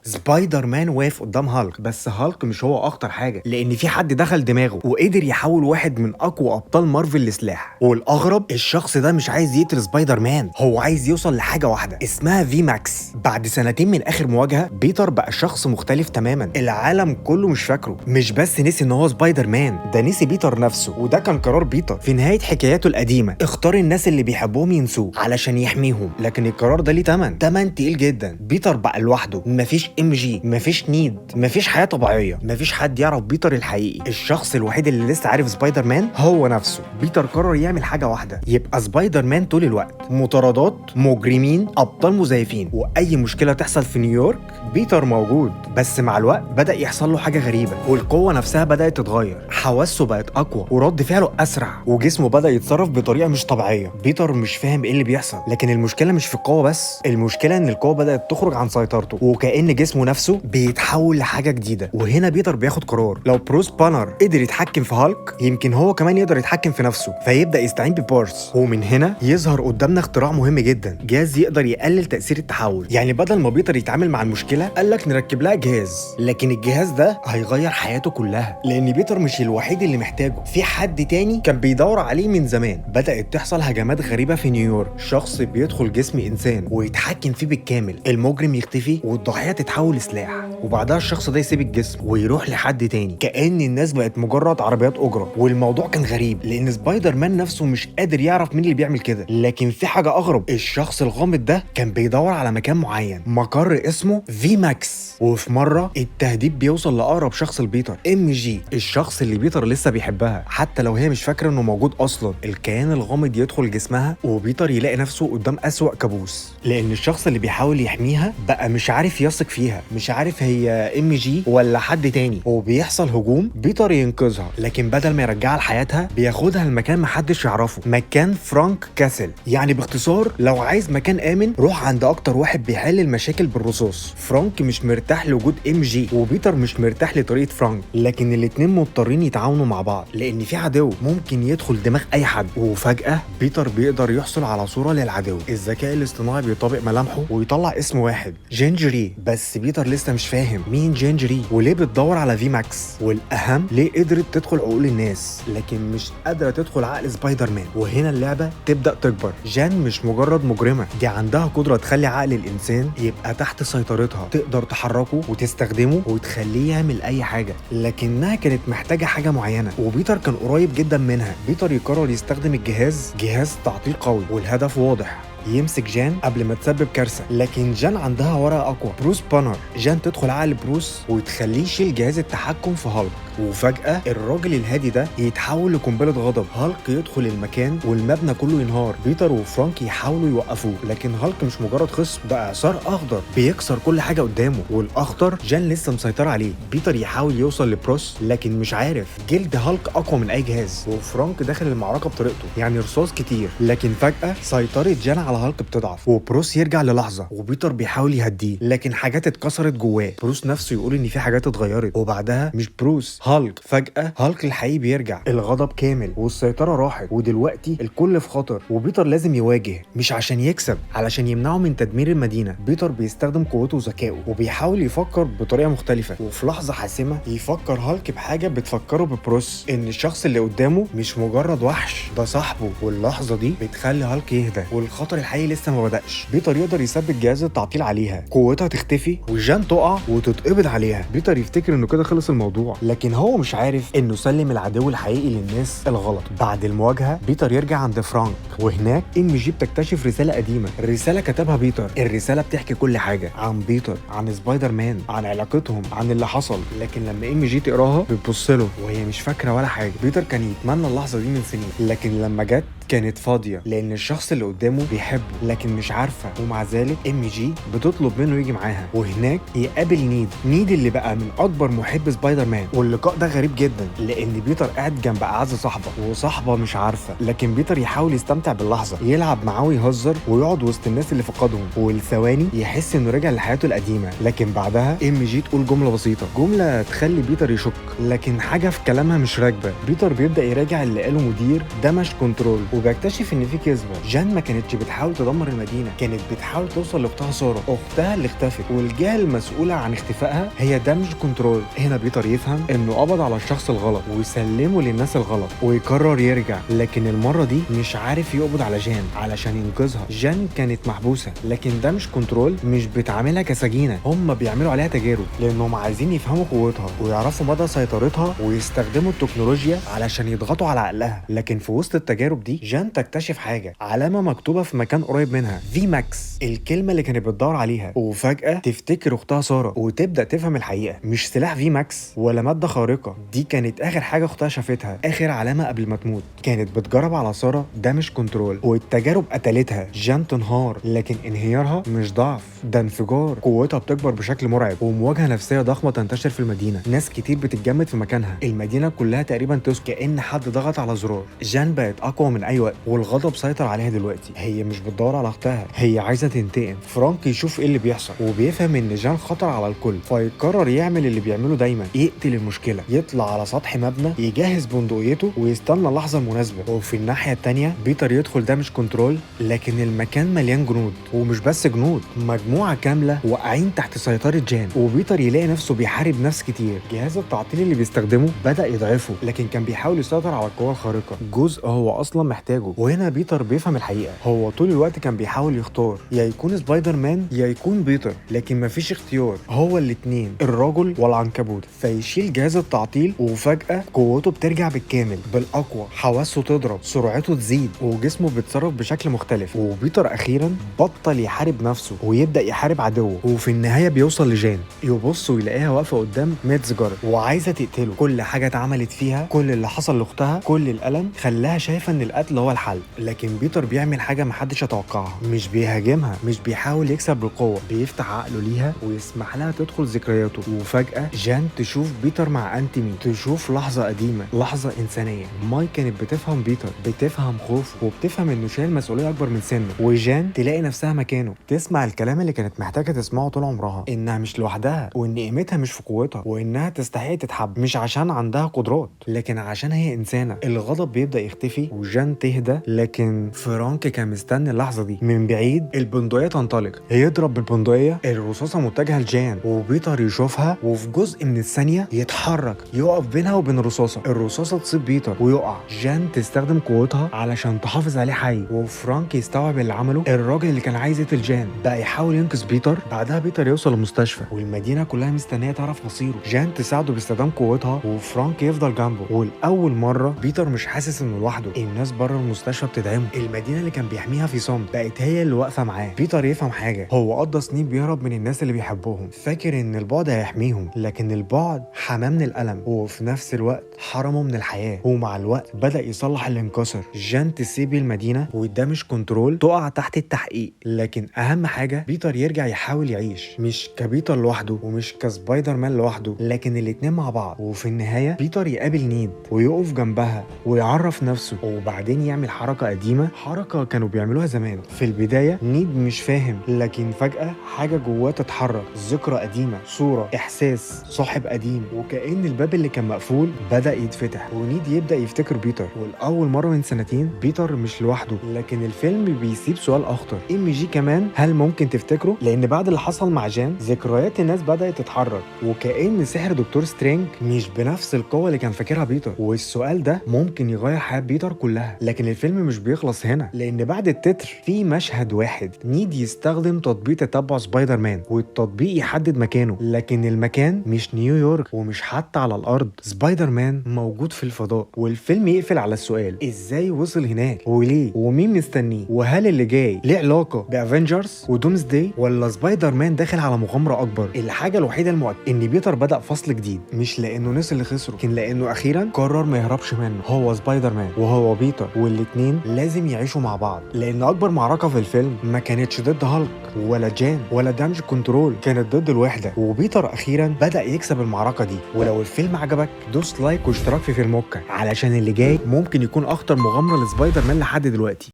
سبايدر مان واقف قدام هالك، بس هالك مش هو اخطر حاجه، لان في حد دخل دماغه وقدر يحول واحد من اقوى ابطال مارفل لسلاح. والاغرب الشخص ده مش عايز يقتل سبايدر مان، هو عايز يوصل لحاجه واحده اسمها في ماكس. بعد سنتين من اخر مواجهه بيتر بقى شخص مختلف تماما، العالم كله مش فاكره، مش بس نسي ان هو سبايدر مان، ده نسي بيتر نفسه. وده كان قرار بيتر في نهايه حكاياته القديمه، اختار الناس اللي بيحبوهم ينسوه علشان يحميهم، لكن القرار ده ليه تمن تقيل جدا. بيتر بقى لوحده، مفيش ام جي، مفيش نيد، مفيش حياه طبيعيه، مفيش حد يعرف بيتر الحقيقي. الشخص الوحيد اللي لسه عارف سبايدر مان هو نفسه. بيتر قرر يعمل حاجه واحده، يبقى سبايدر مان طول الوقت. مطاردات، مجرمين، ابطال مزيفين، واي مشكله تحصل في نيويورك بيتر موجود. بس مع الوقت بدا يحصل له حاجه غريبه، والقوه نفسها بدات تتغير، حواسه بقت اقوى ورد فعله اسرع، وجسمه بدا يتصرف بطريقه مش طبيعيه. بيتر مش فاهم ايه اللي بيحصل، لكن المشكله مش في القوه بس، المشكله ان القوه بدات تخرج عن سيطرته، وكأن جسمه نفسه بيتحول لحاجه جديده. وهنا بيتر بياخد قرار، لو بروس بانر قدر يتحكم في هالك يمكن هو كمان يقدر يتحكم في نفسه، فيبدا يستعين ببارس. ومن هنا يظهر قدامنا اختراع مهم جدا، جهاز يقدر يقلل تاثير التحول. يعني بدل ما بيتر يتعامل مع المشكله قال لك نركب لها جهاز، لكن الجهاز ده هيغير حياته كلها، لان بيتر مش الوحيد اللي محتاجه، في حد تاني كان بيدور عليه من زمان. بدات تحصل هجمات غريبه في نيويورك، شخص بيدخل جسم انسان ويتحكم فيه بالكامل، المجرم يختفي والضحيه تتحول لسلاح، وبعدها الشخص ده يسيب الجسم ويروح لحد تاني، كأن الناس بقت مجرد عربيات اجره. والموضوع كان غريب لان سبايدر مان نفسه مش قادر يعرف مين اللي بيعمل كده، لكن في حاجه اغرب، الشخص الغامض ده كان بيدور على مكان معين، مقر اسمه في ماكس. وفي مره التهديد بيوصل لاقرب شخص لبيتر، ام جي، الشخص اللي بيتر لسه بيحبها حتى لو هي مش فاكره انه موجود اصلا. الكيان الغامض يدخل جسمها وبيتر يلاقي نفسه قدام اسوأ كابوس، لان الشخص اللي بيحاول يحميها بقى مش عارف يثق فيها، مش عارف هي ام جي ولا حد تاني. وبيحصل هجوم، بيتر ينقذها، لكن بدل ما يرجعها لحياتها بياخدها لمكان محدش يعرفه، مكان فرانك كاسل. يعني باختصار لو عايز مكان امن روح عند اكتر واحد بيحل المشاكل بالرصاص. فرانك مش مرتاح لوجود ام جي، وبيتر مش مرتاح لطريقه فرانك، لكن الاتنين مضطرين يتعاونوا مع بعض لان في عدو ممكن يدخل دماغ اي حد. وفجاه بيتر بيقدر يحصل على صوره للعدو، الذكاء الاصطناعي بيطابق ملامحه ويطلع اسم واحد، جينجري. بس بيتر لسه مش فاهم مين جينجري وليه بتدور على في ماكس، والاهم ليه قدرت تدخل عقول الناس لكن مش قادره تدخل عقل سبايدر مان. وهنا اللعبه تبدا تكبر، جان مش مجرد مجرمه، دي عندها قدره تخلي عقل الانسان يبقى تحت سيطرتها، تقدر تحركه وتستخدمه وتخليه يعمل اي حاجه، لكنها كانت محتاجه حاجه معينه وبيتر كان قريب جدا منها. بيتر يقرر يستخدم الجهاز، جهاز تعطيل قوي والهدف واضح، يمسك جان قبل ما تسبب كارثه. لكن جان عندها ورقه اقوى، بروس بانر. جان تدخل عقل بروس وتخليه يشيل جهاز التحكم في هالك، وفجاه الراجل الهادي ده يتحول لقنبله غضب. هالك يدخل المكان والمبنى كله ينهار، بيتر وفرانك يحاولوا يوقفوه، لكن هالك مش مجرد خصم، ده اعصار اخضر بيكسر كل حاجه قدامه، والاخضر جان لسه مسيطر عليه. بيتر يحاول يوصل لبروس لكن مش عارف، جلد هالك اقوى من اي جهاز، وفرانك داخل المعركه بطريقته، يعني رصاص كتير. لكن فجاه سيطره جان على هالك بتضعف، وبروس يرجع للحظه، وبيتر بيحاول يهديه لكن حاجات اتكسرت جواه. بروس نفسه يقول ان في حاجات اتغيرت، وبعدها مش بروس، هالك. فجاه هالك الحقيقي بيرجع، الغضب كامل والسيطره راحت، ودلوقتي الكل في خطر، وبيتر لازم يواجه، مش عشان يكسب، علشان يمنعه من تدمير المدينه. بيتر بيستخدم قوته وذكائه وبيحاول يفكر بطريقه مختلفه، وفي لحظه حاسمه يفكر هالك بحاجه بتفكره ببروس، ان الشخص اللي قدامه مش مجرد وحش، ده صاحبه. واللحظه دي بتخلي هالك يهدى، والخطر الحقيقي لسه ما بدأش. بيتر يقدر يثبت جهاز التعطيل عليها، قوتها تختفي وجان تقع وتتقبض عليها. بيتر يفتكر انه كده خلص الموضوع، لكن هو مش عارف انه سلم العدو الحقيقي للناس الغلط. بعد المواجهه بيتر يرجع عند فرانك، وهناك ام جي بتكتشف رساله قديمه، الرساله كتبها بيتر. الرساله بتحكي كل حاجه عن بيتر، عن سبايدر مان، عن علاقتهم، عن اللي حصل. لكن لما ام جي تقراها بتبص له وهي مش فاكره ولا حاجه. بيتر كان يتمنى اللحظه دي من سنين، لكن لما جت كانت فاضيه، لان الشخص اللي قدامه بيحبه لكن مش عارفه. ومع ذلك ام جي بتطلب منه يجي معاها، وهناك يقابل نيد اللي بقى من اكبر محب سبايدر مان. واللقاء ده غريب جدا لان بيتر قاعد جنب اعز صاحبه، وصاحبه مش عارفه، لكن بيتر يحاول يستمتع باللحظه، يلعب معاه ويهزر ويقعد وسط الناس اللي فقدهم، والثواني يحس انه رجع لحياته القديمه. لكن بعدها ام جي تقول جمله بسيطه، جمله تخلي بيتر يشك، لكن حاجه في كلامها مش راكبه. بيتر بيبدا يراجع اللي قاله مدير دمج كنترول، وبيكتشف ان في كذبه. جان ما كانتش بتحاول تدمر المدينه، كانت بتحاول توصل لاختها ساره، اختها اللي اختفت، والجهه المسؤوله عن اختفائها هي دامج كنترول. هنا بيتر يفهم انه قبض على الشخص الغلط ويسلمه للناس الغلط ويقرر يرجع، لكن المره دي مش عارف يقبض على جان علشان ينقذها. جان كانت محبوسه، لكن دامج كنترول مش بتعاملها كسجينه، هم بيعملوا عليها تجارب لانهم عايزين يفهموا قوتها ويعرفوا مدى سيطرتها ويستخدموا التكنولوجيا علشان يضغطوا على عقلها. لكن في وسط التجارب دي جان تكتشف حاجه، علامه مكتوبه في مكان قريب منها، في ماكس، الكلمه اللي كانت بتدور عليها. وفجاه تفتكر اختها ساره وتبدا تفهم الحقيقه، مش سلاح في ماكس ولا ماده خارقه، دي كانت اخر حاجه اختها شافتها، اخر علامه قبل ما تموت. كانت بتجرب على ساره دامج كنترول والتجارب قتلتها. جان تنهار، لكن انهيارها مش ضعف، ده انفجار. قوتها بتكبر بشكل مرعب ومواجهه نفسيه ضخمه تنتشر في المدينه، ناس كتير بتتجمد في مكانها، المدينه كلها تقريبا تسكت كأن حد ضغط على زرار. جان بقت اقوى من اي وقت والغضب سيطر عليها دلوقتي، هي مش بتدور على اختها، هي عايزه تنتقم. فرانك يشوف ايه اللي بيحصل وبيفهم ان جان خطر على الكل، فيقرر يعمل اللي بيعمله دايما، يقتل المشكله، يطلع على سطح مبنى، يجهز بندقيته ويستنى اللحظه المناسبه. وفي الناحيه التانيه بيتر يدخل دامج كنترول، لكن المكان مليان جنود، ومش بس جنود، مجموعه كامله واقعين تحت سيطره جان. وبيتر يلاقي نفسه بيحارب ناس كتير، جهاز التعطيل اللي بيستخدمه بدا يضعفه، لكن كان بيحاول يسيطر على القوى الخارقه، جزء هو اصلا محتاجه. وهنا بيتر بيفهم الحقيقه، هو طول الوقت كان بيحاول يختار يا يكون سبايدر مان يا يكون بيتر، لكن مفيش اختيار، هو الاتنين، الرجل والعنكبوت. فيشيل جهاز التعطيل وفجاه قوته بترجع بالكامل، بالاقوى، حواسه تضرب، سرعته تزيد، وجسمه بيتصرف بشكل مختلف. وبيتر اخيرا بطل يحارب نفسه ويبدا يحارب عدوه. وفي النهايه بيوصل لجان، يبص ويلاقيها واقفه قدام ميتزجر وعايزه تقتله. كل حاجه اتعملت فيها، كل اللي حصل لاختها، كل الالم خلاها شايفه ان القتل هو الحل. لكن بيتر بيعمل حاجه محدش يتوقعها، مش بيهاجمها، مش بيحاول يكسب بالقوه، بيفتح عقله ليها ويسمح لها تدخل ذكرياته. وفجاه جان تشوف بيتر مع انتي مي، تشوف لحظه قديمه، لحظه انسانيه. ماي كانت بتفهم بيتر، بتفهم خوفه، وبتفهم انه شايل مسؤوليه اكبر من سنه. وجان تلاقي نفسها مكانه، تسمع الكلام اللي كانت محتاجه تسمعه طول عمرها، انها مش لوحدها، وان قيمتها مش في قوتها، وانها تستحق تتحب، مش عشان عندها قدرات لكن عشان هي انسانه. الغضب بيبدا يختفي وجان تهدى، لكن فرانك كان مستني اللحظه دي. من بعيد البندقيه تنطلق، يضرب بالبندقيه، الرصاصه متجهه لجان، وبيتر يشوفها وفي جزء من الثانيه يتحرك، يقف بينها وبين الرصاصه تصيب بيتر ويقع. جان تستخدم قوتها علشان تحافظ عليه حي، وفرانك يستوعب اللي عمله. الراجل اللي كان عايز يقتل جان بقى يحاول ينقذ بيتر. بعدها بيتر يوصل المستشفى والمدينه كلها مستنيه تعرف مصيره. جان تساعده باستخدام قوتها وفرانك يفضل جنبه. والاول مره بيتر مش حاسس انه لوحده، الناس بره المستشفى بتدعمه، المدينه اللي كان بيحميها في صمت بقت هي اللي واقفه معاه. بيتر يفهم حاجه، هو قضى سنين بيهرب من الناس اللي بيحبهم، فاكر ان البعد هيحميهم، لكن البعد حماه من الالم وفي نفس الوقت حرمه من الحياه. ومع الوقت بدا يصلح اللي انكسر. جان تسيب المدينه والدامج كنترول تقع تحت التحقيق، لكن اهم حاجه بيتر يرجع يحاول يعيش، مش كبيتر لوحده ومش كسبايدر مان لوحده، لكن الاتنين مع بعض. وفي النهايه بيتر يقابل نيد ويقف جنبها ويعرف نفسه، وبعدين يعمل حركه قديمه، حركه كانوا بيعملوها زمان. في البدايه نيد مش فاهم، لكن فجاه حاجه جواه تتحرك، ذكرى قديمه، صوره، احساس، صاحب قديم، وكأن الباب اللي كان مقفول بدا يتفتح ونيد يبدا يفتكر بيتر. والاول مره من سنتين بيتر مش لوحده، لكن الفيلم بيسيب سؤال اخطر، ام جي كمان هل ممكن تفتكره؟ لان بعد اللي حصل مع جان ذكريات الناس بدات تتحرك، وكأن سحر دكتور سترينج مش بنفس القوه اللي كان فاكرها بيتر. والسؤال ده ممكن يغير حياه بيتر كلها. لكن الفيلم مش بيخلص هنا، لان بعد التتر في مشهد واحد، نيد يستخدم تطبيق تتبع سبايدر مان والتطبيق يحدد مكانه، لكن المكان مش نيويورك ومش حتى على الارض، سبايدر مان موجود في الفضاء. والفيلم يقفل على السؤال ازاي وصل هناك وليه ومين مستنيه، وهل اللي جاي ليه علاقه بافنجرز ودومز داي ولا سبايدر مان داخل على مغامره اكبر. الحاجه الوحيده المؤكده ان بيتر بدا فصل جديد، مش لانه نسي اللي خسره، لكن لانه اخيرا قرر ما يهربش منه. هو سبايدر مان وهو بيتر، والاتنين لازم يعيشوا مع بعض، لان اكبر معركه في الفيلم ما كانتش ضد هالك ولا جان ولا دامج كنترول، كانت ضد الوحده. وبيتر اخيرا بدا يكسب المعركه دي. ولو الفيلم عجبك دوس لايك واشتراك في فيلموكا، علشان اللي جاي ممكن يكون اخطر مغامره لسبايدر مان لحد دلوقتي.